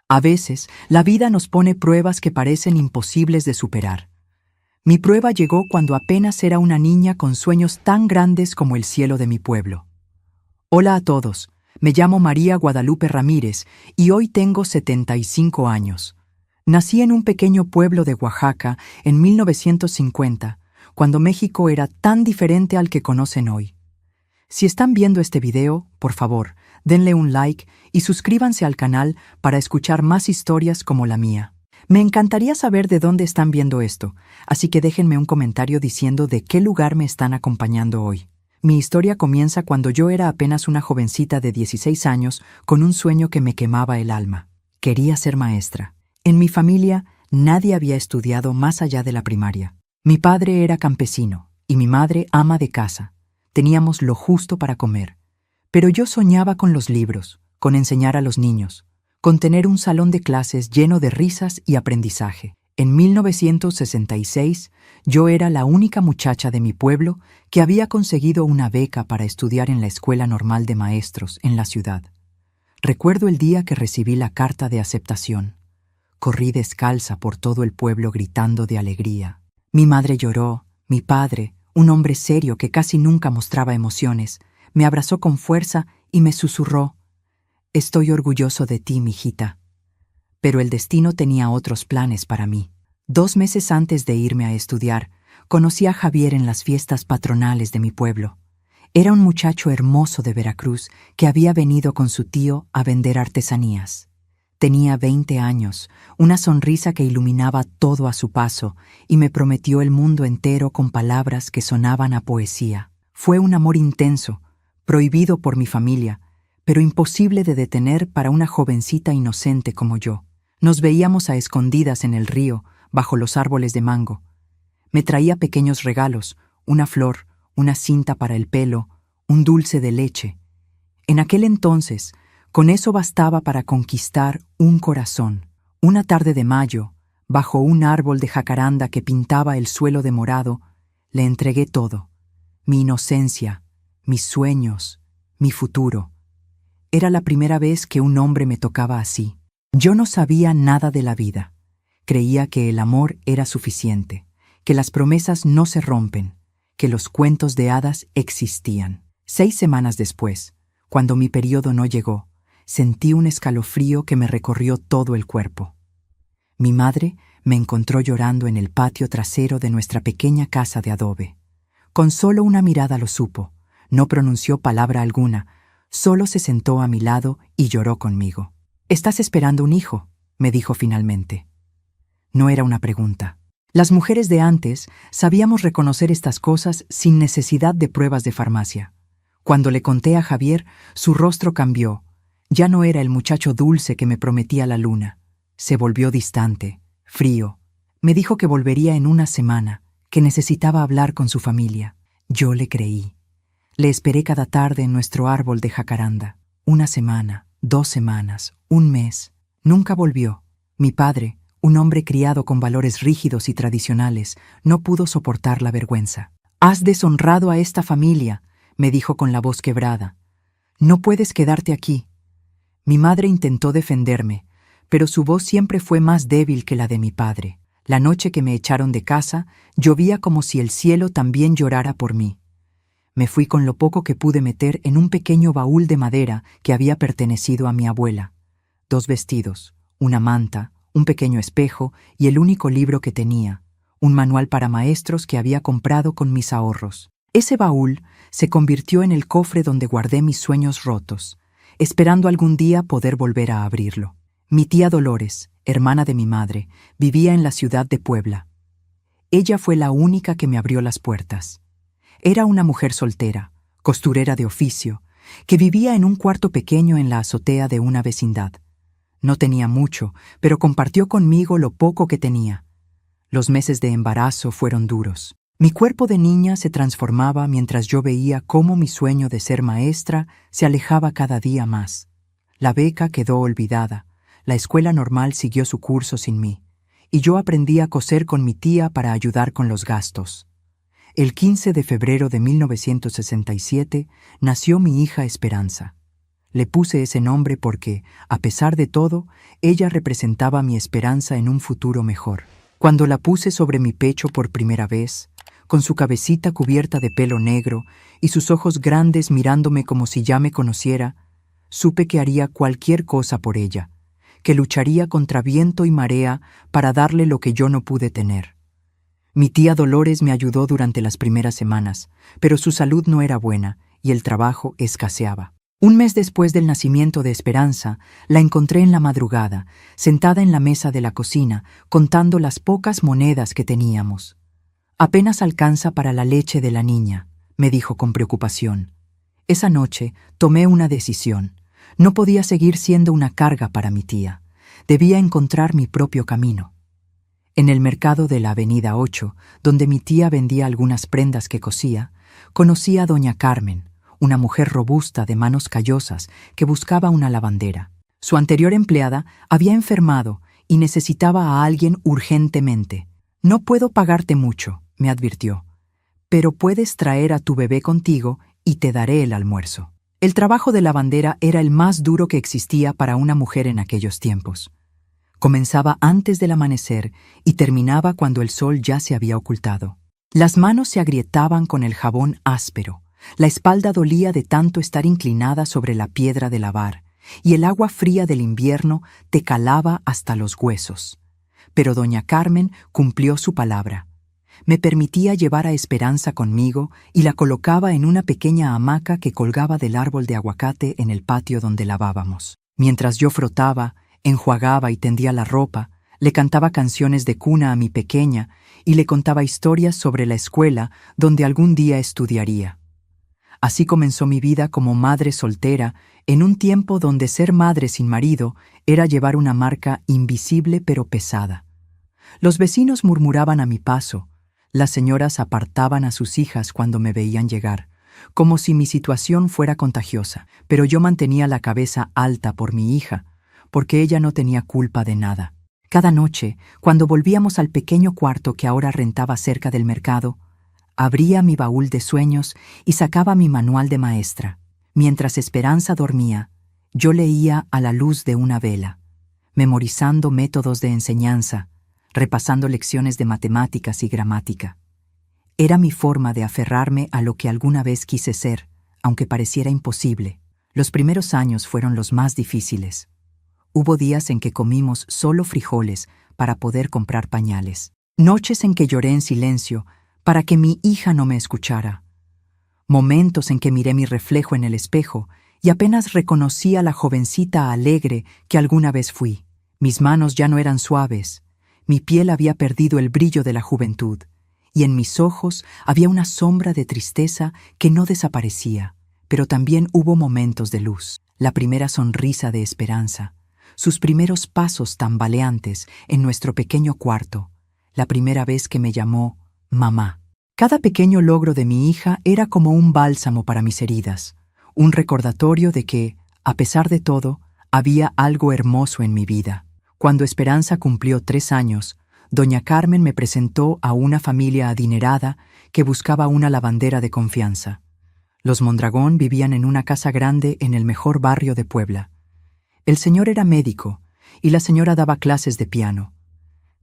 A veces, la vida nos pone pruebas que parecen imposibles de superar. Mi prueba llegó cuando apenas era una niña con sueños tan grandes como el cielo de mi pueblo. Hola a todos, me llamo María Guadalupe Ramírez y hoy tengo 75 años. Nací en un pequeño pueblo de Oaxaca en 1950, cuando México era tan diferente al que conocen hoy. Si están viendo este video, por favor, denle un like y suscríbanse al canal para escuchar más historias como la mía. Me encantaría saber de dónde están viendo esto, así que déjenme un comentario diciendo de qué lugar me están acompañando hoy. Mi historia comienza cuando yo era apenas una jovencita de 16 años con un sueño que me quemaba el alma. Quería ser maestra. En mi familia, nadie había estudiado más allá de la primaria. Mi padre era campesino y mi madre ama de casa. Teníamos lo justo para comer. Pero yo soñaba con los libros, con enseñar a los niños, con tener un salón de clases lleno de risas y aprendizaje. En 1966, yo era la única muchacha de mi pueblo que había conseguido una beca para estudiar en la Escuela Normal de Maestros en la ciudad. Recuerdo el día que recibí la carta de aceptación. Corrí descalza por todo el pueblo gritando de alegría. Mi madre lloró, mi padre, un hombre serio que casi nunca mostraba emociones, me abrazó con fuerza y me susurró: «Estoy orgulloso de ti, mijita». Pero el destino tenía otros planes para mí. 2 meses antes de irme a estudiar, conocí a Javier en las fiestas patronales de mi pueblo. Era un muchacho hermoso de Veracruz que había venido con su tío a vender artesanías. Tenía 20 años, una sonrisa que iluminaba todo a su paso y me prometió el mundo entero con palabras que sonaban a poesía. Fue un amor intenso, prohibido por mi familia, pero imposible de detener para una jovencita inocente como yo. Nos veíamos a escondidas en el río, bajo los árboles de mango. Me traía pequeños regalos, una flor, una cinta para el pelo, un dulce de leche. En aquel entonces, con eso bastaba para conquistar un corazón. Una tarde de mayo, bajo un árbol de jacaranda que pintaba el suelo de morado, le entregué todo: mi inocencia, mis sueños, mi futuro. Era la primera vez que un hombre me tocaba así. Yo no sabía nada de la vida. Creía que el amor era suficiente, que las promesas no se rompen, que los cuentos de hadas existían. 6 semanas después, cuando mi periodo no llegó, sentí un escalofrío que me recorrió todo el cuerpo. Mi madre me encontró llorando en el patio trasero de nuestra pequeña casa de adobe. Con solo una mirada lo supo. No pronunció palabra alguna, solo se sentó a mi lado y lloró conmigo. «¿Estás esperando un hijo?», me dijo finalmente. No era una pregunta. Las mujeres de antes sabíamos reconocer estas cosas sin necesidad de pruebas de farmacia. Cuando le conté a Javier, su rostro cambió. Ya no era el muchacho dulce que me prometía la luna. Se volvió distante, frío. Me dijo que volvería en una semana, que necesitaba hablar con su familia. Yo le creí. Le esperé cada tarde en nuestro árbol de jacaranda. 1 semana, 2 semanas, 1 mes. Nunca volvió. Mi padre, un hombre criado con valores rígidos y tradicionales, no pudo soportar la vergüenza. «Has deshonrado a esta familia», me dijo con la voz quebrada. «No puedes quedarte aquí». Mi madre intentó defenderme, pero su voz siempre fue más débil que la de mi padre. La noche que me echaron de casa, llovía como si el cielo también llorara por mí. Me fui con lo poco que pude meter en un pequeño baúl de madera que había pertenecido a mi abuela. 2 vestidos, una manta, un pequeño espejo y el único libro que tenía, un manual para maestros que había comprado con mis ahorros. Ese baúl se convirtió en el cofre donde guardé mis sueños rotos, esperando algún día poder volver a abrirlo. Mi tía Dolores, hermana de mi madre, vivía en la ciudad de Puebla. Ella fue la única que me abrió las puertas. Era una mujer soltera, costurera de oficio, que vivía en un cuarto pequeño en la azotea de una vecindad. No tenía mucho, pero compartió conmigo lo poco que tenía. Los meses de embarazo fueron duros. Mi cuerpo de niña se transformaba mientras yo veía cómo mi sueño de ser maestra se alejaba cada día más. La beca quedó olvidada, la escuela normal siguió su curso sin mí, y yo aprendí a coser con mi tía para ayudar con los gastos. El 15 de febrero de 1967 nació mi hija Esperanza. Le puse ese nombre porque, a pesar de todo, ella representaba mi esperanza en un futuro mejor. Cuando la puse sobre mi pecho por primera vez, con su cabecita cubierta de pelo negro y sus ojos grandes mirándome como si ya me conociera, supe que haría cualquier cosa por ella, que lucharía contra viento y marea para darle lo que yo no pude tener. Mi tía Dolores me ayudó durante las primeras semanas, pero su salud no era buena y el trabajo escaseaba. Un mes después del nacimiento de Esperanza, la encontré en la madrugada, sentada en la mesa de la cocina, contando las pocas monedas que teníamos. «Apenas alcanza para la leche de la niña», me dijo con preocupación. Esa noche tomé una decisión. No podía seguir siendo una carga para mi tía. Debía encontrar mi propio camino. En el mercado de la Avenida 8, donde mi tía vendía algunas prendas que cosía, conocí a doña Carmen, una mujer robusta de manos callosas que buscaba una lavandera. Su anterior empleada había enfermado y necesitaba a alguien urgentemente. «No puedo pagarte mucho», me advirtió, «pero puedes traer a tu bebé contigo y te daré el almuerzo». El trabajo de lavandera era el más duro que existía para una mujer en aquellos tiempos. Comenzaba antes del amanecer y terminaba cuando el sol ya se había ocultado. Las manos se agrietaban con el jabón áspero, la espalda dolía de tanto estar inclinada sobre la piedra de lavar, y el agua fría del invierno te calaba hasta los huesos. Pero doña Carmen cumplió su palabra. Me permitía llevar a Esperanza conmigo y la colocaba en una pequeña hamaca que colgaba del árbol de aguacate en el patio donde lavábamos. Mientras yo frotaba, enjuagaba y tendía la ropa, le cantaba canciones de cuna a mi pequeña y le contaba historias sobre la escuela donde algún día estudiaría. Así comenzó mi vida como madre soltera en un tiempo donde ser madre sin marido era llevar una marca invisible pero pesada. Los vecinos murmuraban a mi paso. Las señoras apartaban a sus hijas cuando me veían llegar, como si mi situación fuera contagiosa, pero yo mantenía la cabeza alta por mi hija, porque ella no tenía culpa de nada. Cada noche, cuando volvíamos al pequeño cuarto que ahora rentaba cerca del mercado, abría mi baúl de sueños y sacaba mi manual de maestra. Mientras Esperanza dormía, yo leía a la luz de una vela, memorizando métodos de enseñanza, repasando lecciones de matemáticas y gramática. Era mi forma de aferrarme a lo que alguna vez quise ser, aunque pareciera imposible. Los primeros años fueron los más difíciles. Hubo días en que comimos solo frijoles para poder comprar pañales. Noches en que lloré en silencio para que mi hija no me escuchara. Momentos en que miré mi reflejo en el espejo y apenas reconocí a la jovencita alegre que alguna vez fui. Mis manos ya no eran suaves. Mi piel había perdido el brillo de la juventud, y en mis ojos había una sombra de tristeza que no desaparecía, pero también hubo momentos de luz. La primera sonrisa de Esperanza, sus primeros pasos tambaleantes en nuestro pequeño cuarto, la primera vez que me llamó mamá. Cada pequeño logro de mi hija era como un bálsamo para mis heridas, un recordatorio de que, a pesar de todo, había algo hermoso en mi vida. Cuando Esperanza cumplió 3 años, doña Carmen me presentó a una familia adinerada que buscaba una lavandera de confianza. Los Mondragón vivían en una casa grande en el mejor barrio de Puebla. El señor era médico y la señora daba clases de piano.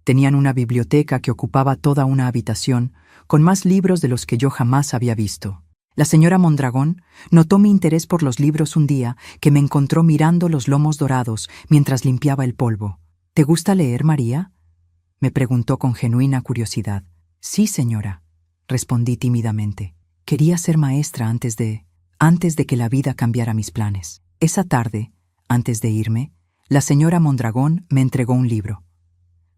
Tenían una biblioteca que ocupaba toda una habitación, con más libros de los que yo jamás había visto. La señora Mondragón notó mi interés por los libros un día que me encontró mirando los lomos dorados mientras limpiaba el polvo. «¿Te gusta leer, María?», me preguntó con genuina curiosidad. «Sí, señora», respondí tímidamente. Quería ser maestra antes de que la vida cambiara mis planes. Esa tarde, antes de irme, la señora Mondragón me entregó un libro.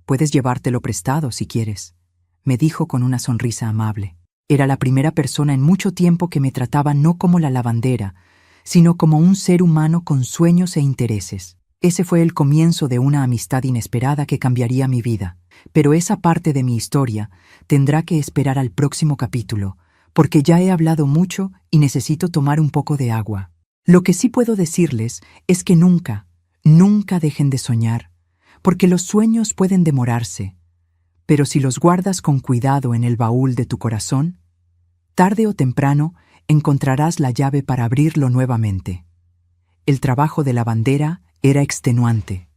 «Puedes llevártelo prestado si quieres», me dijo con una sonrisa amable. Era la primera persona en mucho tiempo que me trataba no como la lavandera, sino como un ser humano con sueños e intereses. Ese fue el comienzo de una amistad inesperada que cambiaría mi vida. Pero esa parte de mi historia tendrá que esperar al próximo capítulo, porque ya he hablado mucho y necesito tomar un poco de agua. Lo que sí puedo decirles es que nunca, nunca dejen de soñar, porque los sueños pueden demorarse, pero si los guardas con cuidado en el baúl de tu corazón, tarde o temprano encontrarás la llave para abrirlo nuevamente. El trabajo de lavandera era extenuante.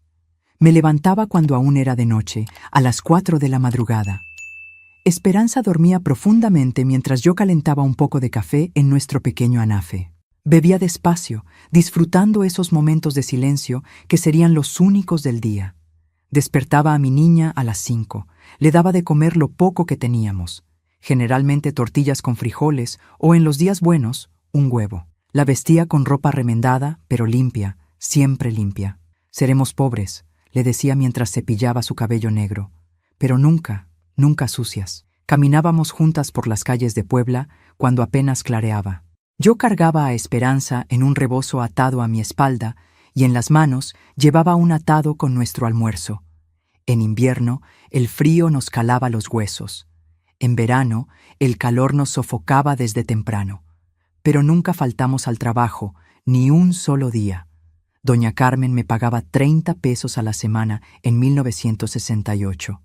Me levantaba cuando aún era de noche, a las 4 de la madrugada. Esperanza dormía profundamente mientras yo calentaba un poco de café en nuestro pequeño anafe. Bebía despacio, disfrutando esos momentos de silencio que serían los únicos del día. Despertaba a mi niña a las 5. Le daba de comer lo poco que teníamos, generalmente tortillas con frijoles o, en los días buenos, un huevo. La vestía con ropa remendada, pero limpia, siempre limpia. Seremos pobres, le decía mientras cepillaba su cabello negro, pero nunca, nunca sucias. Caminábamos juntas por las calles de Puebla cuando apenas clareaba. Yo cargaba a Esperanza en un rebozo atado a mi espalda y en las manos llevaba un atado con nuestro almuerzo. En invierno, el frío nos calaba los huesos. En verano, el calor nos sofocaba desde temprano. Pero nunca faltamos al trabajo, ni un solo día. Doña Carmen me pagaba 30 pesos a la semana en 1968.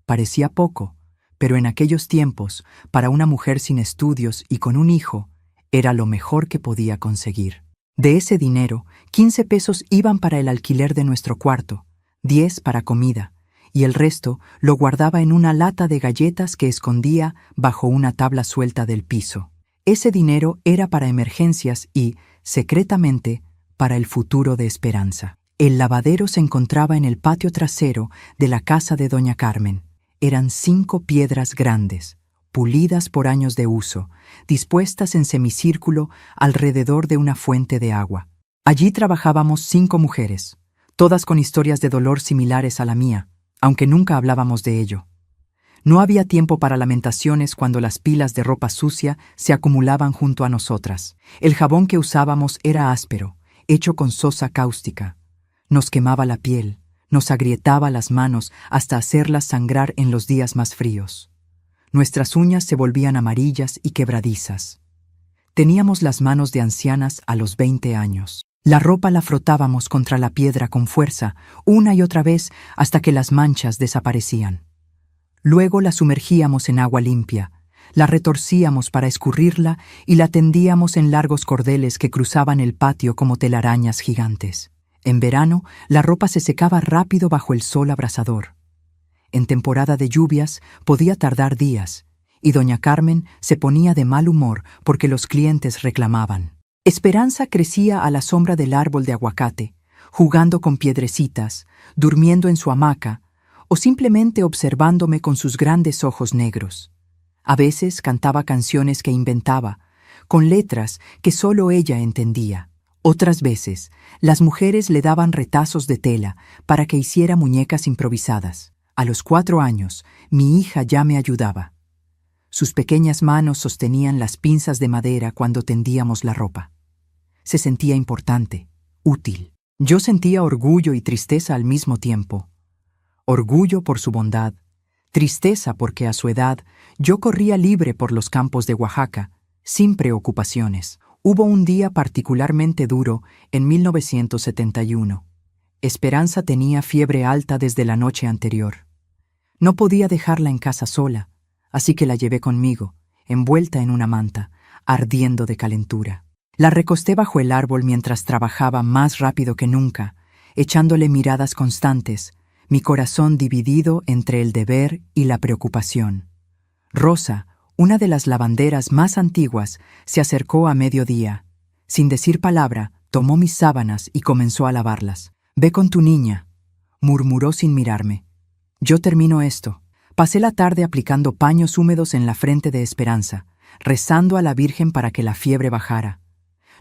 Parecía poco, pero en aquellos tiempos, para una mujer sin estudios y con un hijo, era lo mejor que podía conseguir. De ese dinero, 15 pesos iban para el alquiler de nuestro cuarto, 10 para comida, y el resto lo guardaba en una lata de galletas que escondía bajo una tabla suelta del piso. Ese dinero era para emergencias y, secretamente, para el futuro de Esperanza. El lavadero se encontraba en el patio trasero de la casa de doña Carmen. Eran 5 piedras grandes, pulidas por años de uso, dispuestas en semicírculo alrededor de una fuente de agua. Allí trabajábamos 5 mujeres, todas con historias de dolor similares a la mía, aunque nunca hablábamos de ello. No había tiempo para lamentaciones cuando las pilas de ropa sucia se acumulaban junto a nosotras. El jabón que usábamos era áspero, hecho con sosa cáustica. Nos quemaba la piel, nos agrietaba las manos hasta hacerlas sangrar en los días más fríos. Nuestras uñas se volvían amarillas y quebradizas. Teníamos las manos de ancianas a los 20 años. La ropa la frotábamos contra la piedra con fuerza, una y otra vez, hasta que las manchas desaparecían. Luego la sumergíamos en agua limpia, la retorcíamos para escurrirla y la tendíamos en largos cordeles que cruzaban el patio como telarañas gigantes. En verano, la ropa se secaba rápido bajo el sol abrasador. En temporada de lluvias podía tardar días, y doña Carmen se ponía de mal humor porque los clientes reclamaban. Esperanza crecía a la sombra del árbol de aguacate, jugando con piedrecitas, durmiendo en su hamaca, o simplemente observándome con sus grandes ojos negros. A veces cantaba canciones que inventaba, con letras que solo ella entendía. Otras veces, las mujeres le daban retazos de tela para que hiciera muñecas improvisadas. A los 4 años, mi hija ya me ayudaba. Sus pequeñas manos sostenían las pinzas de madera cuando tendíamos la ropa. Se sentía importante, útil. Yo sentía orgullo y tristeza al mismo tiempo. Orgullo por su bondad, tristeza porque a su edad yo corría libre por los campos de Oaxaca, sin preocupaciones. Hubo un día particularmente duro en 1971. Esperanza tenía fiebre alta desde la noche anterior. No podía dejarla en casa sola, así que la llevé conmigo, envuelta en una manta, ardiendo de calentura. La recosté bajo el árbol mientras trabajaba más rápido que nunca, echándole miradas constantes, mi corazón dividido entre el deber y la preocupación. Rosa, una de las lavanderas más antiguas, se acercó a mediodía. Sin decir palabra, tomó mis sábanas y comenzó a lavarlas. «Ve con tu niña», murmuró sin mirarme. «Yo termino esto». Pasé la tarde aplicando paños húmedos en la frente de Esperanza, rezando a la Virgen para que la fiebre bajara.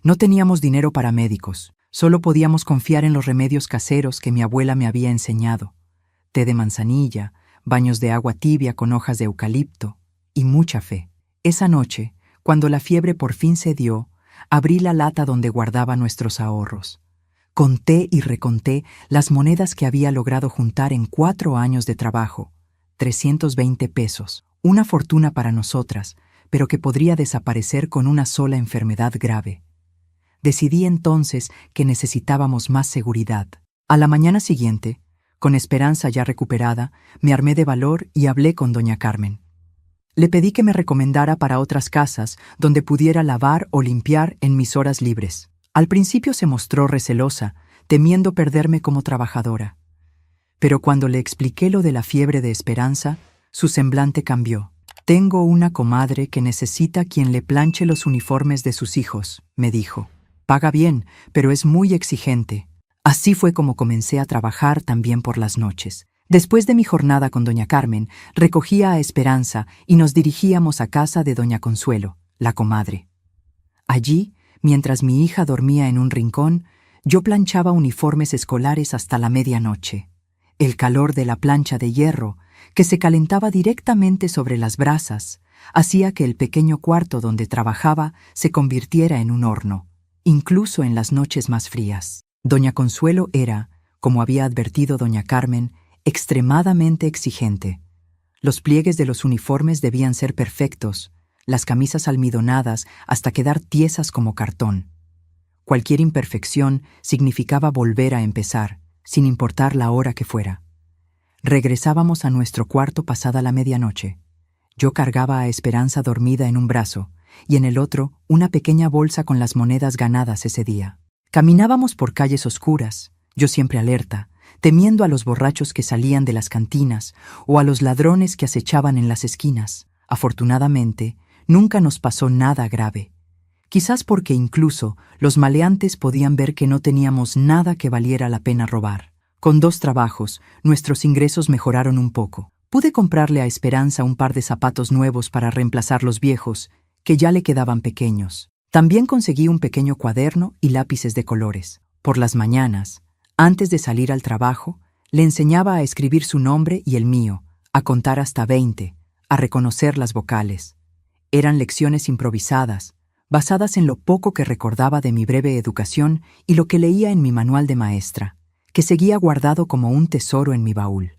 No teníamos dinero para médicos, solo podíamos confiar en los remedios caseros que mi abuela me había enseñado. Té de manzanilla, baños de agua tibia con hojas de eucalipto y mucha fe. Esa noche, cuando la fiebre por fin cedió, abrí la lata donde guardaba nuestros ahorros. Conté y reconté las monedas que había logrado juntar en 4 años de trabajo. 320 pesos, una fortuna para nosotras, pero que podría desaparecer con una sola enfermedad grave. Decidí entonces que necesitábamos más seguridad. A la mañana siguiente, con Esperanza ya recuperada, me armé de valor y hablé con doña Carmen. Le pedí que me recomendara para otras casas donde pudiera lavar o limpiar en mis horas libres. Al principio se mostró recelosa, temiendo perderme como trabajadora. Pero cuando le expliqué lo de la fiebre de Esperanza, su semblante cambió. «Tengo una comadre que necesita quien le planche los uniformes de sus hijos», me dijo. «Paga bien, pero es muy exigente». Así fue como comencé a trabajar también por las noches. Después de mi jornada con doña Carmen, recogía a Esperanza y nos dirigíamos a casa de doña Consuelo, la comadre. Allí, mientras mi hija dormía en un rincón, yo planchaba uniformes escolares hasta la medianoche. El calor de la plancha de hierro, que se calentaba directamente sobre las brasas, hacía que el pequeño cuarto donde trabajaba se convirtiera en un horno, incluso en las noches más frías. Doña Consuelo era, como había advertido doña Carmen, extremadamente exigente. Los pliegues de los uniformes debían ser perfectos, las camisas almidonadas hasta quedar tiesas como cartón. Cualquier imperfección significaba volver a empezar, sin importar la hora que fuera. Regresábamos a nuestro cuarto pasada la medianoche. Yo cargaba a Esperanza dormida en un brazo y en el otro una pequeña bolsa con las monedas ganadas ese día. Caminábamos por calles oscuras, yo siempre alerta, temiendo a los borrachos que salían de las cantinas o a los ladrones que acechaban en las esquinas. Afortunadamente, nunca nos pasó nada grave. Quizás porque incluso los maleantes podían ver que no teníamos nada que valiera la pena robar. Con 2 trabajos, nuestros ingresos mejoraron un poco. Pude comprarle a Esperanza un par de zapatos nuevos para reemplazar los viejos, que ya le quedaban pequeños. También conseguí un pequeño cuaderno y lápices de colores. Por las mañanas, antes de salir al trabajo, le enseñaba a escribir su nombre y el mío, a contar hasta 20, a reconocer las vocales. Eran lecciones improvisadas, basadas en lo poco que recordaba de mi breve educación y lo que leía en mi manual de maestra, que seguía guardado como un tesoro en mi baúl.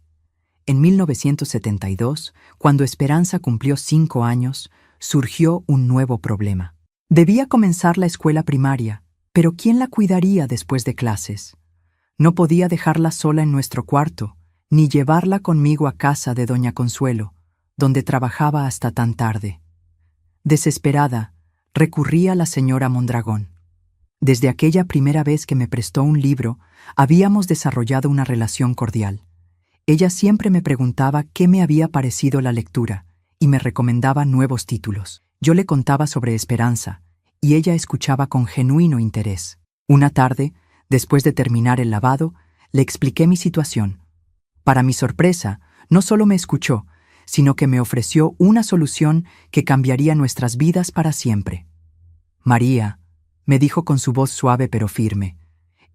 En 1972, cuando Esperanza cumplió 5 años, surgió un nuevo problema. Debía comenzar la escuela primaria, pero ¿quién la cuidaría después de clases? No podía dejarla sola en nuestro cuarto, ni llevarla conmigo a casa de doña Consuelo, donde trabajaba hasta tan tarde. Desesperada, recurrí a la señora Mondragón. Desde aquella primera vez que me prestó un libro, habíamos desarrollado una relación cordial. Ella siempre me preguntaba qué me había parecido la lectura y me recomendaba nuevos títulos. Yo le contaba sobre Esperanza y ella escuchaba con genuino interés. Una tarde, después de terminar el lavado, le expliqué mi situación. Para mi sorpresa, no solo me escuchó, sino que me ofreció una solución que cambiaría nuestras vidas para siempre. «María», me dijo con su voz suave pero firme,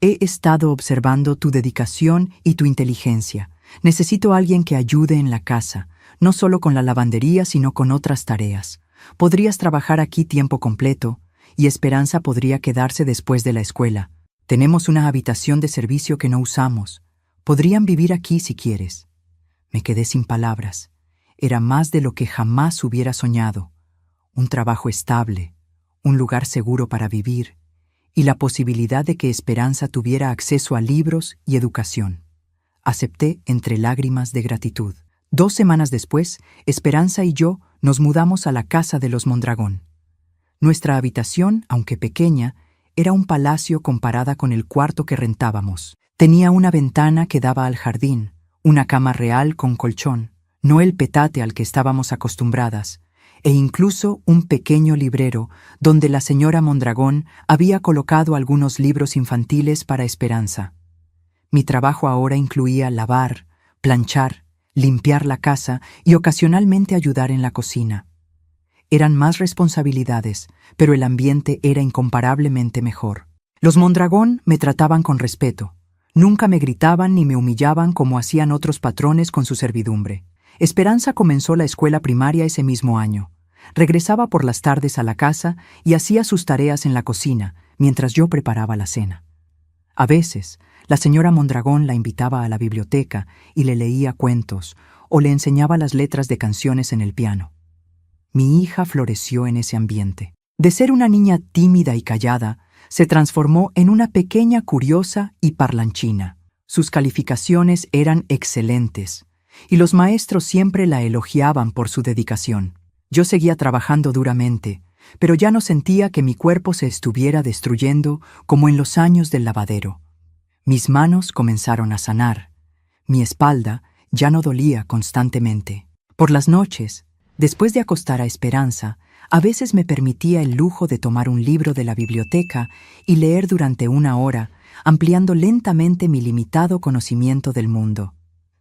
«he estado observando tu dedicación y tu inteligencia. Necesito a alguien que ayude en la casa, no solo con la lavandería, sino con otras tareas. Podrías trabajar aquí tiempo completo, y Esperanza podría quedarse después de la escuela. Tenemos una habitación de servicio que no usamos. Podrían vivir aquí si quieres». Me quedé sin palabras. Era más de lo que jamás hubiera soñado. Un trabajo estable, un lugar seguro para vivir, y la posibilidad de que Esperanza tuviera acceso a libros y educación. Acepté entre lágrimas de gratitud. 2 semanas después, Esperanza y yo nos mudamos a la casa de los Mondragón. Nuestra habitación, aunque pequeña, era un palacio comparada con el cuarto que rentábamos. Tenía una ventana que daba al jardín, una cama real con colchón, no el petate al que estábamos acostumbradas, e incluso un pequeño librero donde la señora Mondragón había colocado algunos libros infantiles para Esperanza. Mi trabajo ahora incluía lavar, planchar, limpiar la casa y ocasionalmente ayudar en la cocina. Eran más responsabilidades, pero el ambiente era incomparablemente mejor. Los Mondragón me trataban con respeto. Nunca me gritaban ni me humillaban como hacían otros patrones con su servidumbre. Esperanza comenzó la escuela primaria ese mismo año. Regresaba por las tardes a la casa y hacía sus tareas en la cocina, mientras yo preparaba la cena. A veces, la señora Mondragón la invitaba a la biblioteca y le leía cuentos o le enseñaba las letras de canciones en el piano. Mi hija floreció en ese ambiente. De ser una niña tímida y callada, se transformó en una pequeña curiosa y parlanchina. Sus calificaciones eran excelentes, y los maestros siempre la elogiaban por su dedicación. Yo seguía trabajando duramente, pero ya no sentía que mi cuerpo se estuviera destruyendo como en los años del lavadero. Mis manos comenzaron a sanar. Mi espalda ya no dolía constantemente. Por las noches, después de acostar a Esperanza, a veces me permitía el lujo de tomar un libro de la biblioteca y leer durante 1 hora, ampliando lentamente mi limitado conocimiento del mundo.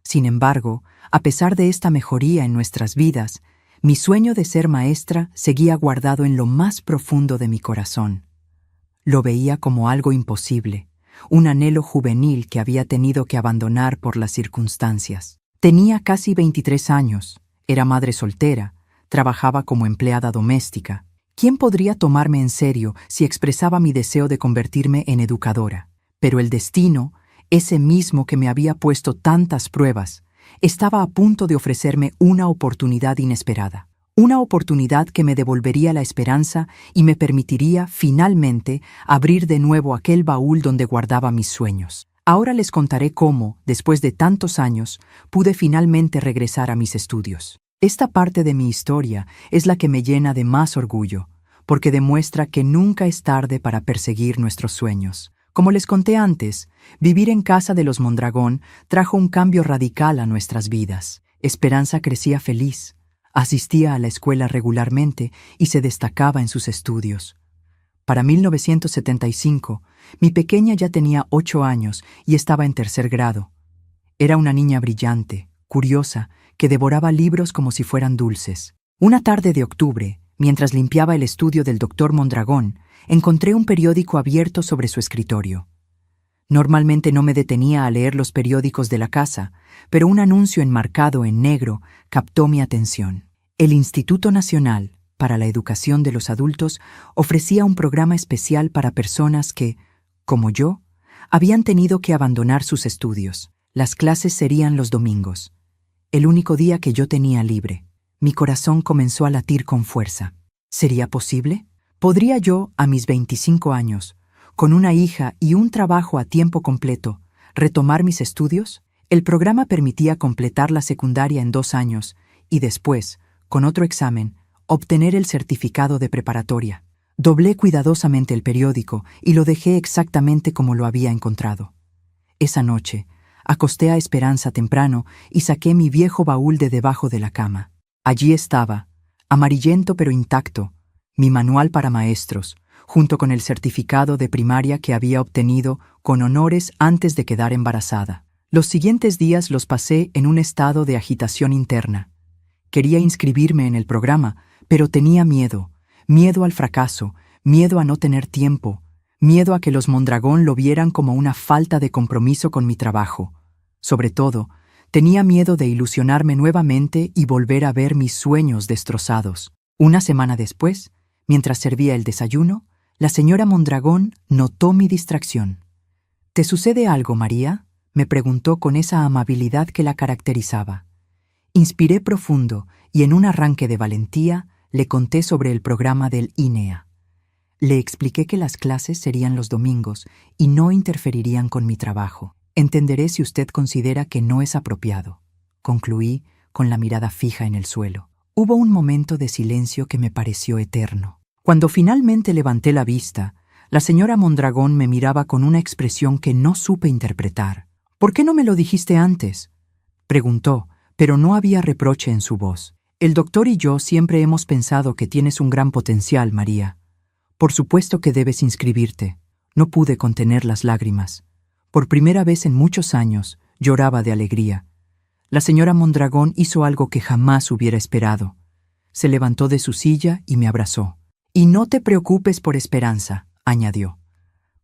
Sin embargo, a pesar de esta mejoría en nuestras vidas, mi sueño de ser maestra seguía guardado en lo más profundo de mi corazón. Lo veía como algo imposible, un anhelo juvenil que había tenido que abandonar por las circunstancias. Tenía casi 23 años, era madre soltera, trabajaba como empleada doméstica. ¿Quién podría tomarme en serio si expresaba mi deseo de convertirme en educadora? Pero el destino, ese mismo que me había puesto tantas pruebas, estaba a punto de ofrecerme una oportunidad inesperada. Una oportunidad que me devolvería la esperanza y me permitiría, finalmente, abrir de nuevo aquel baúl donde guardaba mis sueños. Ahora les contaré cómo, después de tantos años, pude finalmente regresar a mis estudios. Esta parte de mi historia es la que me llena de más orgullo, porque demuestra que nunca es tarde para perseguir nuestros sueños. Como les conté antes, vivir en casa de los Mondragón trajo un cambio radical a nuestras vidas. Esperanza crecía feliz, asistía a la escuela regularmente y se destacaba en sus estudios. Para 1975, mi pequeña ya tenía 8 años y estaba en 3er grado. Era una niña brillante, curiosa, que devoraba libros como si fueran dulces. Una tarde de octubre, mientras limpiaba el estudio del doctor Mondragón, encontré un periódico abierto sobre su escritorio. Normalmente no me detenía a leer los periódicos de la casa, pero un anuncio enmarcado en negro captó mi atención. El Instituto Nacional para la Educación de los Adultos ofrecía un programa especial para personas que, como yo, habían tenido que abandonar sus estudios. Las clases serían los domingos, el único día que yo tenía libre. Mi corazón comenzó a latir con fuerza. ¿Sería posible? ¿Podría yo, a mis 25 años, con una hija y un trabajo a tiempo completo, retomar mis estudios? El programa permitía completar la secundaria en 2 años y después, con otro examen, obtener el certificado de preparatoria. Doblé cuidadosamente el periódico y lo dejé exactamente como lo había encontrado. Esa noche, acosté a Esperanza temprano y saqué mi viejo baúl de debajo de la cama. Allí estaba, amarillento pero intacto, mi manual para maestros, junto con el certificado de primaria que había obtenido con honores antes de quedar embarazada. Los siguientes días los pasé en un estado de agitación interna. Quería inscribirme en el programa, pero tenía miedo al fracaso, miedo a no tener tiempo, miedo a que los Mondragón lo vieran como una falta de compromiso con mi trabajo. Sobre todo, tenía miedo de ilusionarme nuevamente y volver a ver mis sueños destrozados. Una semana después, mientras servía el desayuno, la señora Mondragón notó mi distracción. ¿Te sucede algo, María?, me preguntó con esa amabilidad que la caracterizaba. Inspiré profundo y en un arranque de valentía le conté sobre el programa del INEA. Le expliqué que las clases serían los domingos y no interferirían con mi trabajo. Entenderé si usted considera que no es apropiado, concluí con la mirada fija en el suelo. Hubo un momento de silencio que me pareció eterno. Cuando finalmente levanté la vista, la señora Mondragón me miraba con una expresión que no supe interpretar. «¿Por qué no me lo dijiste antes?», preguntó, pero no había reproche en su voz. «El doctor y yo siempre hemos pensado que tienes un gran potencial, María. Por supuesto que debes inscribirte». No pude contener las lágrimas. Por primera vez en muchos años, lloraba de alegría. La señora Mondragón hizo algo que jamás hubiera esperado. Se levantó de su silla y me abrazó. «Y no te preocupes por Esperanza», añadió.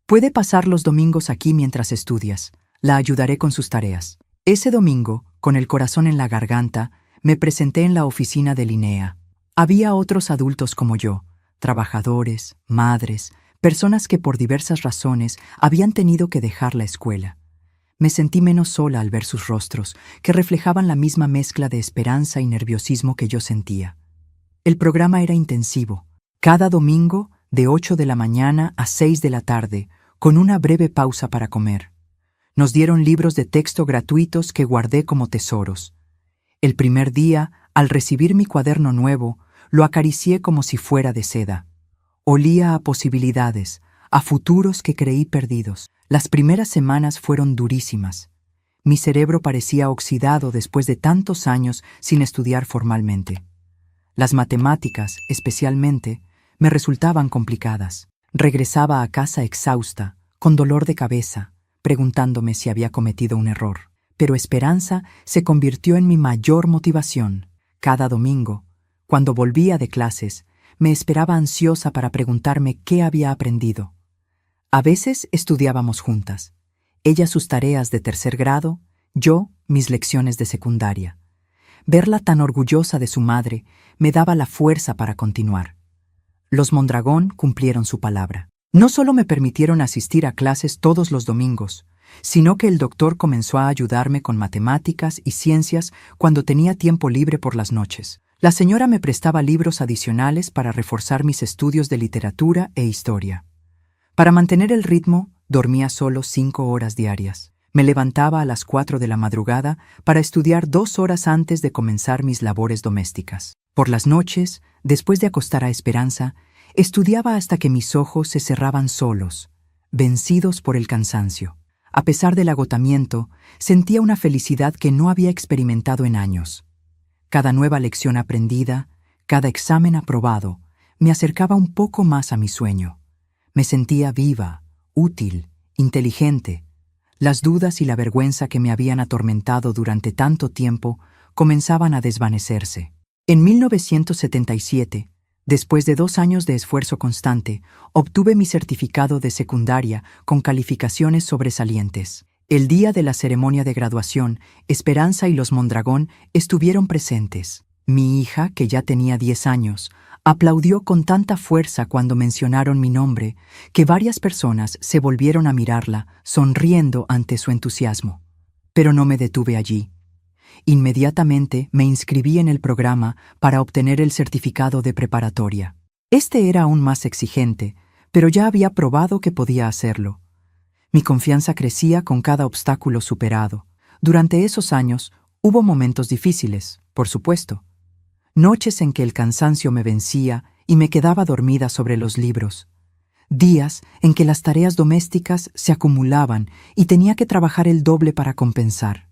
«Puede pasar los domingos aquí mientras estudias. La ayudaré con sus tareas». Ese domingo, con el corazón en la garganta, me presenté en la oficina del INEA. Había otros adultos como yo, trabajadores, madres, personas que por diversas razones habían tenido que dejar la escuela. Me sentí menos sola al ver sus rostros, que reflejaban la misma mezcla de esperanza y nerviosismo que yo sentía. El programa era intensivo. Cada domingo, de 8 de la mañana a 6 de la tarde, con una breve pausa para comer. Nos dieron libros de texto gratuitos que guardé como tesoros. El primer día, al recibir mi cuaderno nuevo, lo acaricié como si fuera de seda. Olía a posibilidades, a futuros que creí perdidos. Las primeras semanas fueron durísimas. Mi cerebro parecía oxidado después de tantos años sin estudiar formalmente. Las matemáticas, especialmente, me resultaban complicadas. Regresaba a casa exhausta, con dolor de cabeza, preguntándome si había cometido un error. Pero Esperanza se convirtió en mi mayor motivación. Cada domingo, cuando volvía de clases, me esperaba ansiosa para preguntarme qué había aprendido. A veces estudiábamos juntas. Ella sus tareas de tercer grado, yo mis lecciones de secundaria. Verla tan orgullosa de su madre me daba la fuerza para continuar. Los Mondragón cumplieron su palabra. No solo me permitieron asistir a clases todos los domingos, sino que el doctor comenzó a ayudarme con matemáticas y ciencias cuando tenía tiempo libre por las noches. La señora me prestaba libros adicionales para reforzar mis estudios de literatura e historia. Para mantener el ritmo, dormía solo 5 horas diarias. Me levantaba a las 4 de la madrugada para estudiar 2 horas antes de comenzar mis labores domésticas. Por las noches, después de acostar a Esperanza, estudiaba hasta que mis ojos se cerraban solos, vencidos por el cansancio. A pesar del agotamiento, sentía una felicidad que no había experimentado en años. Cada nueva lección aprendida, cada examen aprobado, me acercaba un poco más a mi sueño. Me sentía viva, útil, inteligente. Las dudas y la vergüenza que me habían atormentado durante tanto tiempo comenzaban a desvanecerse. En 1977, después de 2 años de esfuerzo constante, obtuve mi certificado de secundaria con calificaciones sobresalientes. El día de la ceremonia de graduación, Esperanza y los Mondragón estuvieron presentes. Mi hija, que ya tenía 10 años, aplaudió con tanta fuerza cuando mencionaron mi nombre que varias personas se volvieron a mirarla, sonriendo ante su entusiasmo. Pero no me detuve allí. Inmediatamente me inscribí en el programa para obtener el certificado de preparatoria. Este era aún más exigente, pero ya había probado que podía hacerlo. Mi confianza crecía con cada obstáculo superado. Durante esos años hubo momentos difíciles, por supuesto. Noches en que el cansancio me vencía y me quedaba dormida sobre los libros. Días en que las tareas domésticas se acumulaban y tenía que trabajar el doble para compensar.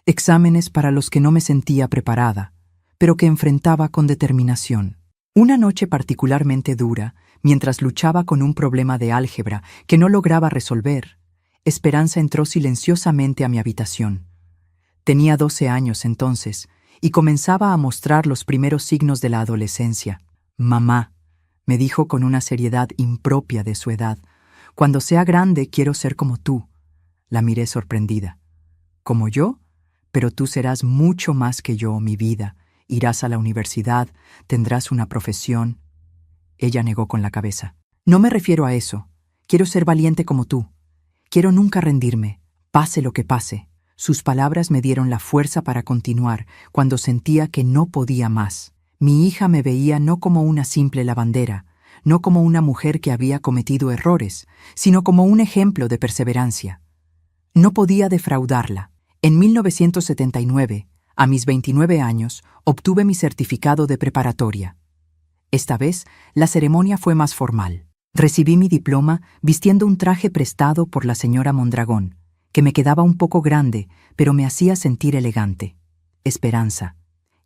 Exámenes para los que no me sentía preparada, pero que enfrentaba con determinación. Una noche particularmente dura, mientras luchaba con un problema de álgebra que no lograba resolver, Esperanza entró silenciosamente a mi habitación. Tenía 12 años entonces y comenzaba a mostrar los primeros signos de la adolescencia. «Mamá», me dijo con una seriedad impropia de su edad, «cuando sea grande quiero ser como tú». La miré sorprendida. «¿Como yo? Pero tú serás mucho más que yo, mi vida. Irás a la universidad, tendrás una profesión». Ella negó con la cabeza. «No me refiero a eso. Quiero ser valiente como tú. Quiero nunca rendirme, pase lo que pase». Sus palabras me dieron la fuerza para continuar cuando sentía que no podía más. Mi hija me veía no como una simple lavandera, no como una mujer que había cometido errores, sino como un ejemplo de perseverancia. No podía defraudarla. En 1979, a mis 29 años, obtuve mi certificado de preparatoria. Esta vez, la ceremonia fue más formal. Recibí mi diploma vistiendo un traje prestado por la señora Mondragón, que me quedaba un poco grande, pero me hacía sentir elegante. Esperanza,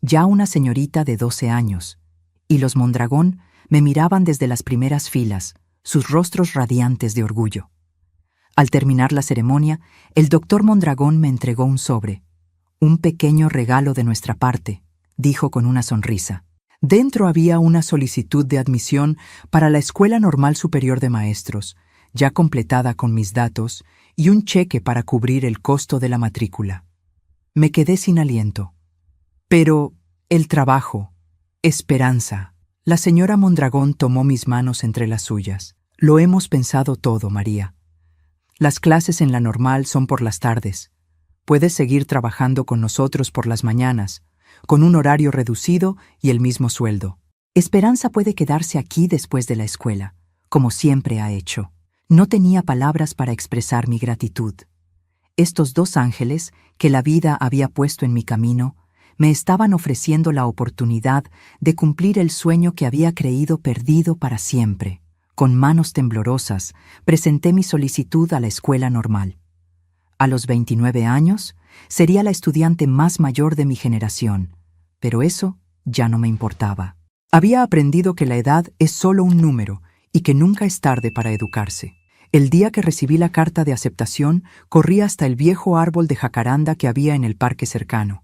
ya una señorita de 12 años, y los Mondragón me miraban desde las primeras filas, sus rostros radiantes de orgullo. Al terminar la ceremonia, el doctor Mondragón me entregó un sobre. «Un pequeño regalo de nuestra parte», dijo con una sonrisa. Dentro había una solicitud de admisión para la Escuela Normal Superior de Maestros, ya completada con mis datos, y un cheque para cubrir el costo de la matrícula. Me quedé sin aliento. Pero el trabajo, Esperanza. La señora Mondragón tomó mis manos entre las suyas. «Lo hemos pensado todo, María. Las clases en la normal son por las tardes. Puedes seguir trabajando con nosotros por las mañanas, con un horario reducido y el mismo sueldo. Esperanza puede quedarse aquí después de la escuela, como siempre ha hecho». No tenía palabras para expresar mi gratitud. Estos 2 ángeles que la vida había puesto en mi camino Me estaban ofreciendo la oportunidad de cumplir el sueño que había creído perdido para siempre. Con manos temblorosas, presenté mi solicitud a la escuela normal. A los 29 años, sería la estudiante más mayor de mi generación, pero eso ya no me importaba. Había aprendido que la edad es solo un número y que nunca es tarde para educarse. El día que recibí la carta de aceptación, corrí hasta el viejo árbol de jacaranda que había en el parque cercano.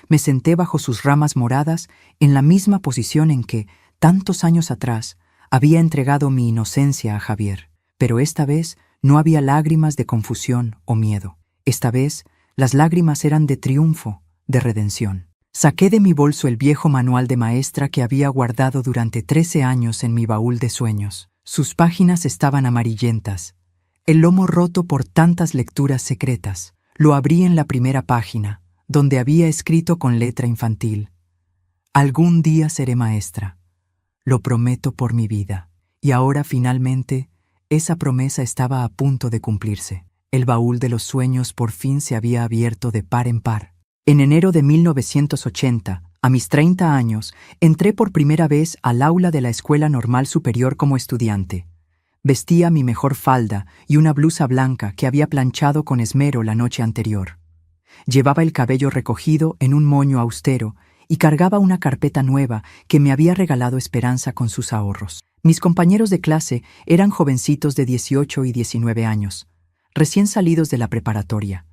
Me senté bajo sus ramas moradas en la misma posición en que, tantos años atrás, había entregado mi inocencia a Javier. Pero esta vez no había lágrimas de confusión o miedo. Esta vez las lágrimas eran de triunfo, de redención. Saqué de mi bolso el viejo manual de maestra que había guardado durante 13 años en mi baúl de sueños. Sus páginas estaban amarillentas, el lomo roto por tantas lecturas secretas. Lo abrí en la primera página, donde había escrito con letra infantil: «Algún día seré maestra. Lo prometo por mi vida». Y ahora, finalmente, esa promesa estaba a punto de cumplirse. El baúl de los sueños por fin se había abierto de par en par. En enero de 1980, a mis 30 años, entré por primera vez al aula de la Escuela Normal Superior como estudiante. Vestía mi mejor falda y una blusa blanca que había planchado con esmero la noche anterior. Llevaba el cabello recogido en un moño austero y cargaba una carpeta nueva que me había regalado Esperanza con sus ahorros. Mis compañeros de clase eran jovencitos de 18 y 19 años, recién salidos de la preparatoria.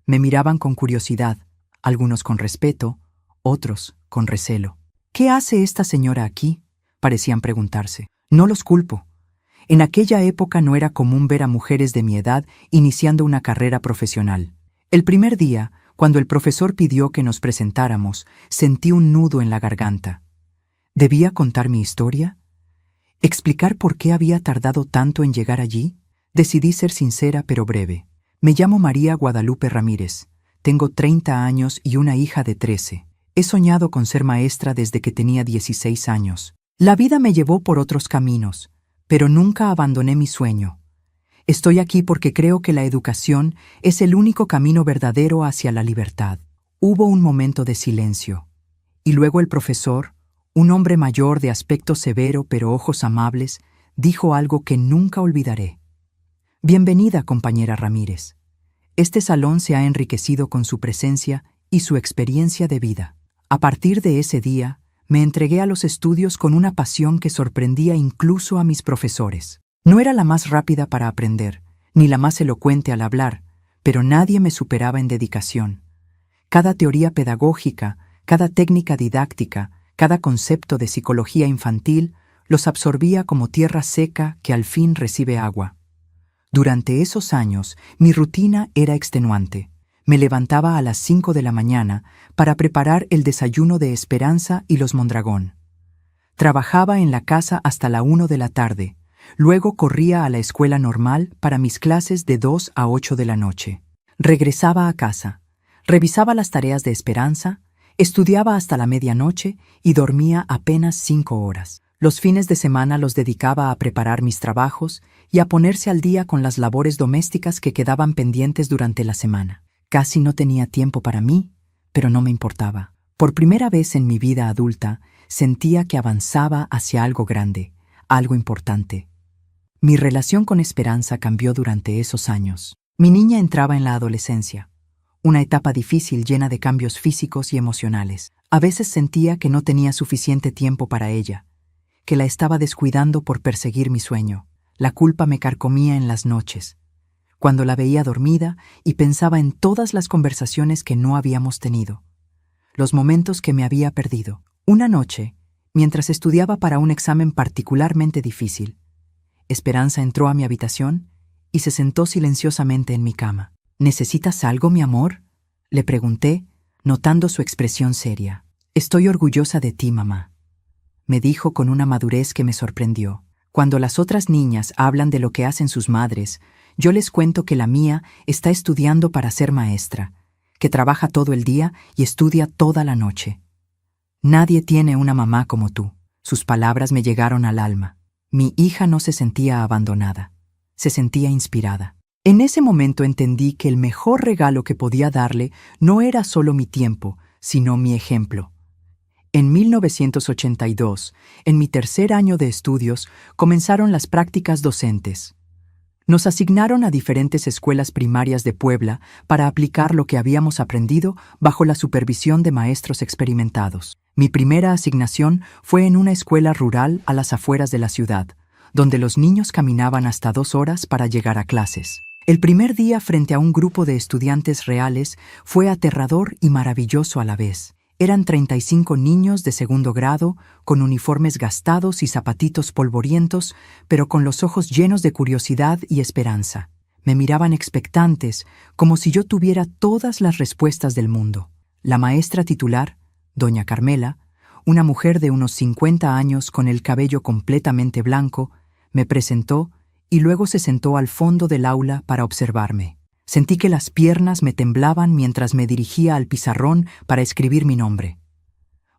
Me miraban con curiosidad, algunos con respeto, otros con recelo. «¿Qué hace esta señora aquí?», parecían preguntarse. No los culpo. En aquella época no era común ver a mujeres de mi edad iniciando una carrera profesional. El primer día, cuando el profesor pidió que nos presentáramos, sentí un nudo en la garganta. ¿Debía contar mi historia? ¿Explicar por qué había tardado tanto en llegar allí? Decidí ser sincera pero breve. Me llamo María Guadalupe Ramírez. Tengo 30 años y una hija de 13. He soñado con ser maestra desde que tenía 16 años. La vida me llevó por otros caminos, pero nunca abandoné mi sueño. Estoy aquí porque creo que la educación es el único camino verdadero hacia la libertad. Hubo un momento de silencio, y luego el profesor, un hombre mayor de aspecto severo pero ojos amables, dijo algo que nunca olvidaré. «Bienvenida, compañera Ramírez. Este salón se ha enriquecido con su presencia y su experiencia de vida». A partir de ese día, me entregué a los estudios con una pasión que sorprendía incluso a mis profesores. No era la más rápida para aprender, ni la más elocuente al hablar, pero nadie me superaba en dedicación. Cada teoría pedagógica, cada técnica didáctica, cada concepto de psicología infantil, los absorbía como tierra seca que al fin recibe agua. Durante esos años, mi rutina era extenuante. Me levantaba a las 5 de la mañana para preparar el desayuno de Esperanza y los Mondragón. Trabajaba en la casa hasta la 1 de la tarde. Luego corría a la escuela normal para mis clases de 2 a 8 de la noche. Regresaba a casa, revisaba las tareas de Esperanza, estudiaba hasta la medianoche y dormía apenas 5 horas. Los fines de semana los dedicaba a preparar mis trabajos y a ponerse al día con las labores domésticas que quedaban pendientes durante la semana. Casi no tenía tiempo para mí, pero no me importaba. Por primera vez en mi vida adulta, sentía que avanzaba hacia algo grande, algo importante. Mi relación con Esperanza cambió durante esos años. Mi niña entraba en la adolescencia, una etapa difícil llena de cambios físicos y emocionales. A veces sentía que no tenía suficiente tiempo para ella, que la estaba descuidando por perseguir mi sueño. La culpa me carcomía en las noches, cuando la veía dormida y pensaba en todas las conversaciones que no habíamos tenido, los momentos que me había perdido. Una noche, mientras estudiaba para un examen particularmente difícil, Esperanza entró a mi habitación y se sentó silenciosamente en mi cama. «¿Necesitas algo, mi amor?», le pregunté, notando su expresión seria. «Estoy orgullosa de ti, mamá», me dijo con una madurez que me sorprendió. Cuando las otras niñas hablan de lo que hacen sus madres, yo les cuento que la mía está estudiando para ser maestra, que trabaja todo el día y estudia toda la noche. «Nadie tiene una mamá como tú». Sus palabras me llegaron al alma. Mi hija no se sentía abandonada, se sentía inspirada. En ese momento entendí que el mejor regalo que podía darle no era solo mi tiempo, sino mi ejemplo. En 1982, en mi tercer año de estudios, comenzaron las prácticas docentes. Nos asignaron a diferentes escuelas primarias de Puebla para aplicar lo que habíamos aprendido bajo la supervisión de maestros experimentados. Mi primera asignación fue en una escuela rural a las afueras de la ciudad, donde los niños caminaban hasta 2 horas para llegar a clases. El primer día frente a un grupo de estudiantes reales fue aterrador y maravilloso a la vez. Eran 35 niños de segundo grado, con uniformes gastados y zapatitos polvorientos, pero con los ojos llenos de curiosidad y esperanza. Me miraban expectantes, como si yo tuviera todas las respuestas del mundo. La maestra titular, doña Carmela, una mujer de unos 50 años con el cabello completamente blanco, me presentó y luego se sentó al fondo del aula para observarme. Sentí que las piernas me temblaban mientras me dirigía al pizarrón para escribir mi nombre.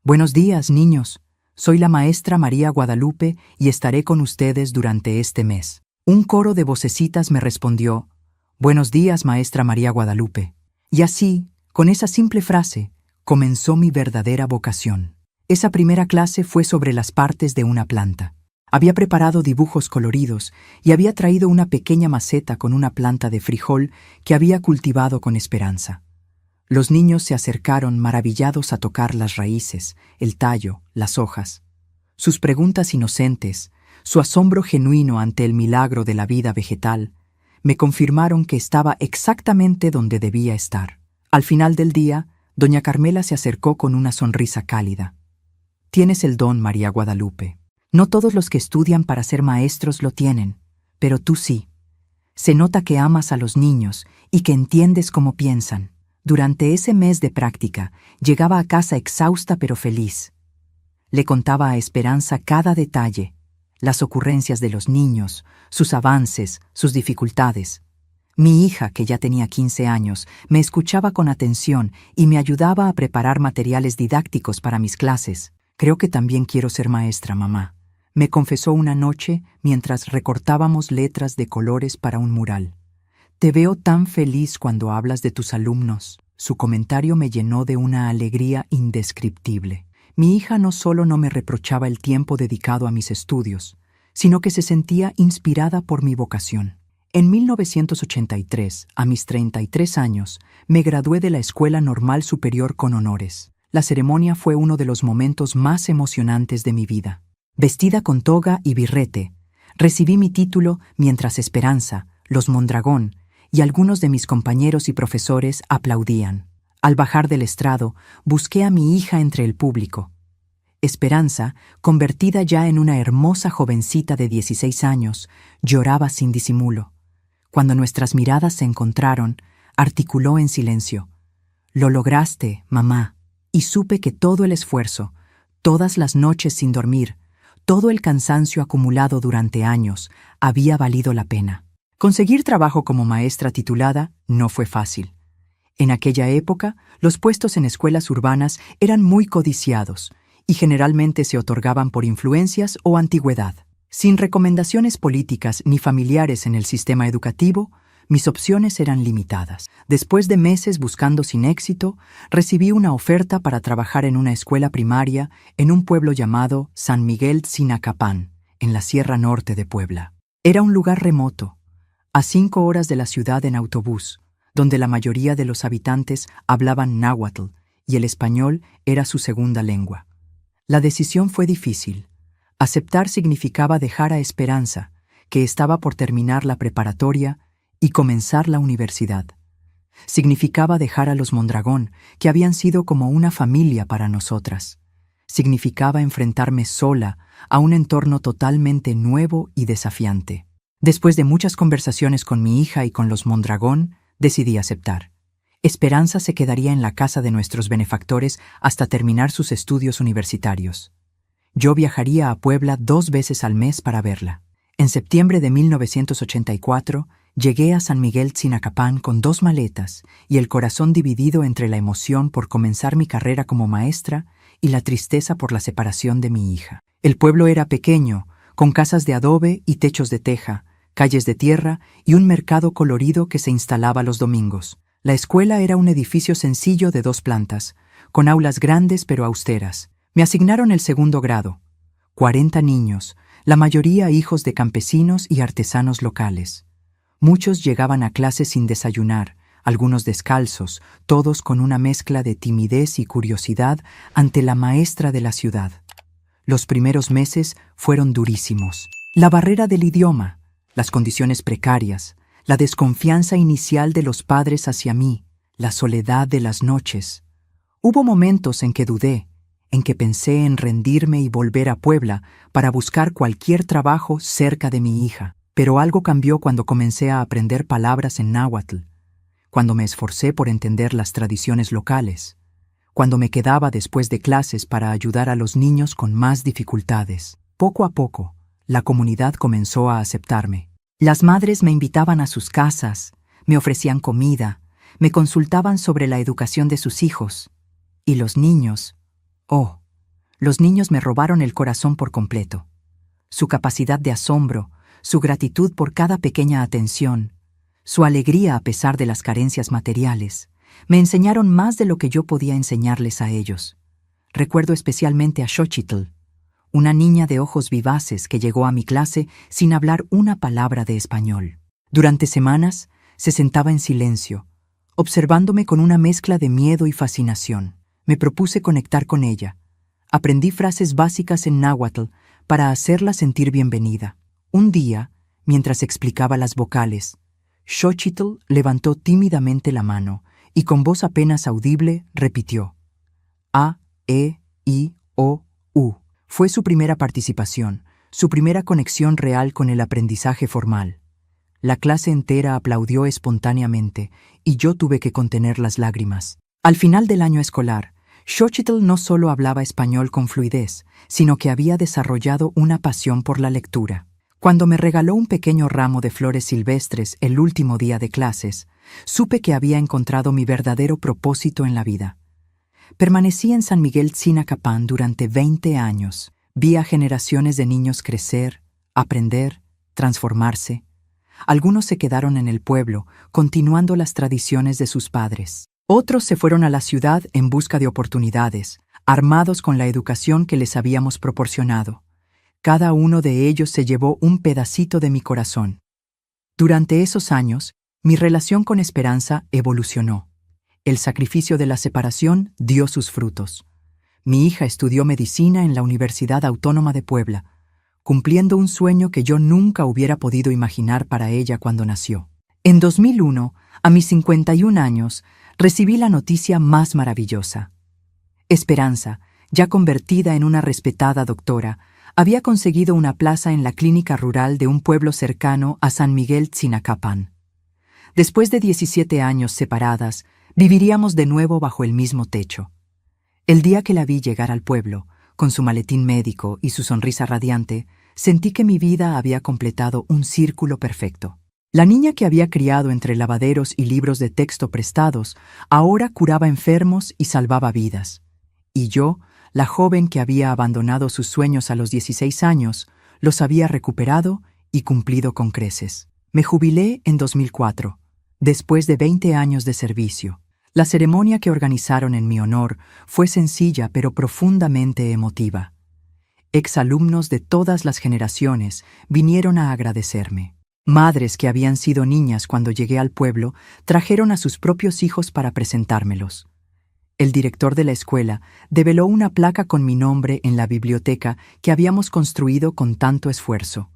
Buenos días, niños. Soy la maestra María Guadalupe y estaré con ustedes durante este mes. Un coro de vocecitas me respondió, Buenos días, maestra María Guadalupe. Y así, con esa simple frase, comenzó mi verdadera vocación. Esa primera clase fue sobre las partes de una planta. Había preparado dibujos coloridos y había traído una pequeña maceta con una planta de frijol que había cultivado con esperanza. Los niños se acercaron maravillados a tocar las raíces, el tallo, las hojas. Sus preguntas inocentes, su asombro genuino ante el milagro de la vida vegetal, me confirmaron que estaba exactamente donde debía estar. Al final del día, doña Carmela se acercó con una sonrisa cálida. Tienes el don, María Guadalupe. No todos los que estudian para ser maestros lo tienen, pero tú sí. Se nota que amas a los niños y que entiendes cómo piensan. Durante ese mes de práctica, llegaba a casa exhausta pero feliz. Le contaba a Esperanza cada detalle, las ocurrencias de los niños, sus avances, sus dificultades. Mi hija, que ya tenía 15 años, me escuchaba con atención y me ayudaba a preparar materiales didácticos para mis clases. Creo que también quiero ser maestra, mamá. Me confesó una noche mientras recortábamos letras de colores para un mural. Te veo tan feliz cuando hablas de tus alumnos. Su comentario me llenó de una alegría indescriptible. Mi hija no solo no me reprochaba el tiempo dedicado a mis estudios, sino que se sentía inspirada por mi vocación. En 1983, a mis 33 años, me gradué de la Escuela Normal Superior con honores. La ceremonia fue uno de los momentos más emocionantes de mi vida. Vestida con toga y birrete, recibí mi título mientras Esperanza, los Mondragón y algunos de mis compañeros y profesores aplaudían. Al bajar del estrado, busqué a mi hija entre el público. Esperanza, convertida ya en una hermosa jovencita de 16 años, lloraba sin disimulo. Cuando nuestras miradas se encontraron, articuló en silencio. Lo lograste, mamá, y supe que todo el esfuerzo, todas las noches sin dormir, todo el cansancio acumulado durante años había valido la pena. Conseguir trabajo como maestra titulada no fue fácil. En aquella época, los puestos en escuelas urbanas eran muy codiciados y generalmente se otorgaban por influencias o antigüedad. Sin recomendaciones políticas ni familiares en el sistema educativo, mis opciones eran limitadas. Después de meses buscando sin éxito, recibí una oferta para trabajar en una escuela primaria en un pueblo llamado San Miguel Tzinacapán, en la Sierra Norte de Puebla. Era un lugar remoto, a 5 horas de la ciudad en autobús, donde la mayoría de los habitantes hablaban náhuatl y el español era su segunda lengua. La decisión fue difícil. Aceptar significaba dejar a Esperanza, que estaba por terminar la preparatoria, y comenzar la universidad. Significaba dejar a los Mondragón, que habían sido como una familia para nosotras. Significaba enfrentarme sola a un entorno totalmente nuevo y desafiante. Después de muchas conversaciones con mi hija y con los Mondragón, decidí aceptar. Esperanza se quedaría en la casa de nuestros benefactores hasta terminar sus estudios universitarios. Yo viajaría a Puebla 2 veces al mes para verla. En septiembre de 1984, llegué a San Miguel Tzinacapán con 2 maletas y el corazón dividido entre la emoción por comenzar mi carrera como maestra y la tristeza por la separación de mi hija. El pueblo era pequeño, con casas de adobe y techos de teja, calles de tierra y un mercado colorido que se instalaba los domingos. La escuela era un edificio sencillo de 2 plantas, con aulas grandes pero austeras. Me asignaron el segundo grado. 40 niños, la mayoría hijos de campesinos y artesanos locales. Muchos llegaban a clase sin desayunar, algunos descalzos, todos con una mezcla de timidez y curiosidad ante la maestra de la ciudad. Los primeros meses fueron durísimos. La barrera del idioma, las condiciones precarias, la desconfianza inicial de los padres hacia mí, la soledad de las noches. Hubo momentos en que dudé, en que pensé en rendirme y volver a Puebla para buscar cualquier trabajo cerca de mi hija. Pero algo cambió cuando comencé a aprender palabras en náhuatl, cuando me esforcé por entender las tradiciones locales, cuando me quedaba después de clases para ayudar a los niños con más dificultades. Poco a poco, la comunidad comenzó a aceptarme. Las madres me invitaban a sus casas, me ofrecían comida, me consultaban sobre la educación de sus hijos. Y los niños, los niños me robaron el corazón por completo. Su capacidad de asombro, su gratitud por cada pequeña atención, su alegría a pesar de las carencias materiales, me enseñaron más de lo que yo podía enseñarles a ellos. Recuerdo especialmente a Xochitl, una niña de ojos vivaces que llegó a mi clase sin hablar una palabra de español. Durante semanas se sentaba en silencio, observándome con una mezcla de miedo y fascinación. Me propuse conectar con ella. Aprendí frases básicas en náhuatl para hacerla sentir bienvenida. Un día, mientras explicaba las vocales, Xochitl levantó tímidamente la mano y con voz apenas audible repitió: A, E, I, O, U. Fue su primera participación, su primera conexión real con el aprendizaje formal. La clase entera aplaudió espontáneamente y yo tuve que contener las lágrimas. Al final del año escolar, Xochitl no solo hablaba español con fluidez, sino que había desarrollado una pasión por la lectura. Cuando me regaló un pequeño ramo de flores silvestres el último día de clases, supe que había encontrado mi verdadero propósito en la vida. Permanecí en San Miguel Tzinacapán durante 20 años. Vi a generaciones de niños crecer, aprender, transformarse. Algunos se quedaron en el pueblo, continuando las tradiciones de sus padres. Otros se fueron a la ciudad en busca de oportunidades, armados con la educación que les habíamos proporcionado. Cada uno de ellos se llevó un pedacito de mi corazón. Durante esos años, mi relación con Esperanza evolucionó. El sacrificio de la separación dio sus frutos. Mi hija estudió medicina en la Universidad Autónoma de Puebla, cumpliendo un sueño que yo nunca hubiera podido imaginar para ella cuando nació. En 2001, a mis 51 años, recibí la noticia más maravillosa. Esperanza, ya convertida en una respetada doctora, había conseguido una plaza en la clínica rural de un pueblo cercano a San Miguel Tzinacapán. Después de 17 años separadas, viviríamos de nuevo bajo el mismo techo. El día que la vi llegar al pueblo, con su maletín médico y su sonrisa radiante, sentí que mi vida había completado un círculo perfecto. La niña que había criado entre lavaderos y libros de texto prestados, ahora curaba enfermos y salvaba vidas. Y yo, la joven que había abandonado sus sueños a los 16 años, los había recuperado y cumplido con creces. Me jubilé en 2004, después de 20 años de servicio. La ceremonia que organizaron en mi honor fue sencilla pero profundamente emotiva. Exalumnos de todas las generaciones vinieron a agradecerme. Madres que habían sido niñas cuando llegué al pueblo trajeron a sus propios hijos para presentármelos. El director de la escuela develó una placa con mi nombre en la biblioteca que habíamos construido con tanto esfuerzo.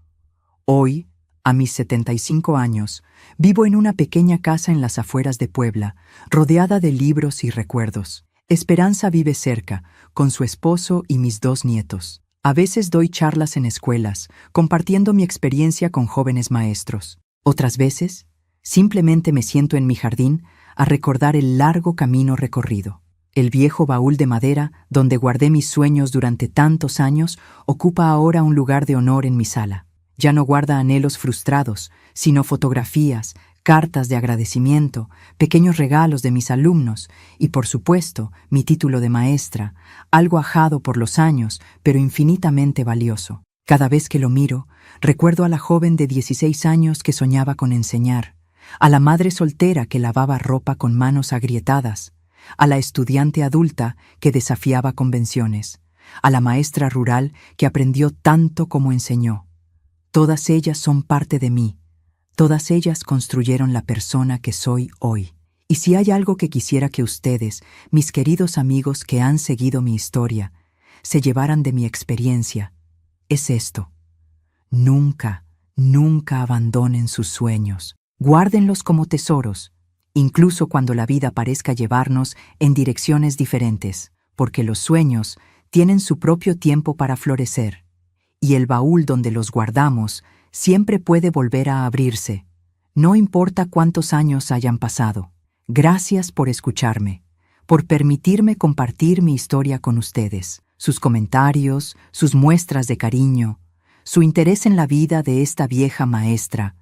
Hoy, a mis 75 años, vivo en una pequeña casa en las afueras de Puebla, rodeada de libros y recuerdos. Esperanza vive cerca, con su esposo y mis 2 nietos. A veces doy charlas en escuelas, compartiendo mi experiencia con jóvenes maestros. Otras veces, simplemente me siento en mi jardín a recordar el largo camino recorrido. El viejo baúl de madera, donde guardé mis sueños durante tantos años, ocupa ahora un lugar de honor en mi sala. Ya no guarda anhelos frustrados, sino fotografías, cartas de agradecimiento, pequeños regalos de mis alumnos y, por supuesto, mi título de maestra, algo ajado por los años, pero infinitamente valioso. Cada vez que lo miro, recuerdo a la joven de 16 años que soñaba con enseñar, a la madre soltera que lavaba ropa con manos agrietadas, a la estudiante adulta que desafiaba convenciones, a la maestra rural que aprendió tanto como enseñó. Todas ellas son parte de mí. Todas ellas construyeron la persona que soy hoy. Y si hay algo que quisiera que ustedes, mis queridos amigos que han seguido mi historia, se llevaran de mi experiencia, es esto. Nunca, nunca abandonen sus sueños. Guárdenlos como tesoros, incluso cuando la vida parezca llevarnos en direcciones diferentes, porque los sueños tienen su propio tiempo para florecer, y el baúl donde los guardamos siempre puede volver a abrirse, no importa cuántos años hayan pasado. Gracias por escucharme, por permitirme compartir mi historia con ustedes, sus comentarios, sus muestras de cariño, su interés en la vida de esta vieja maestra,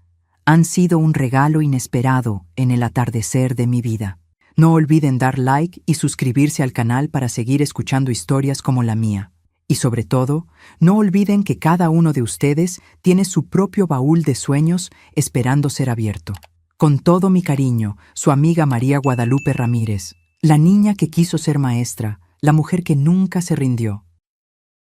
han sido un regalo inesperado en el atardecer de mi vida. No olviden dar like y suscribirse al canal para seguir escuchando historias como la mía. Y sobre todo, no olviden que cada uno de ustedes tiene su propio baúl de sueños esperando ser abierto. Con todo mi cariño, su amiga María Guadalupe Ramírez, la niña que quiso ser maestra, la mujer que nunca se rindió.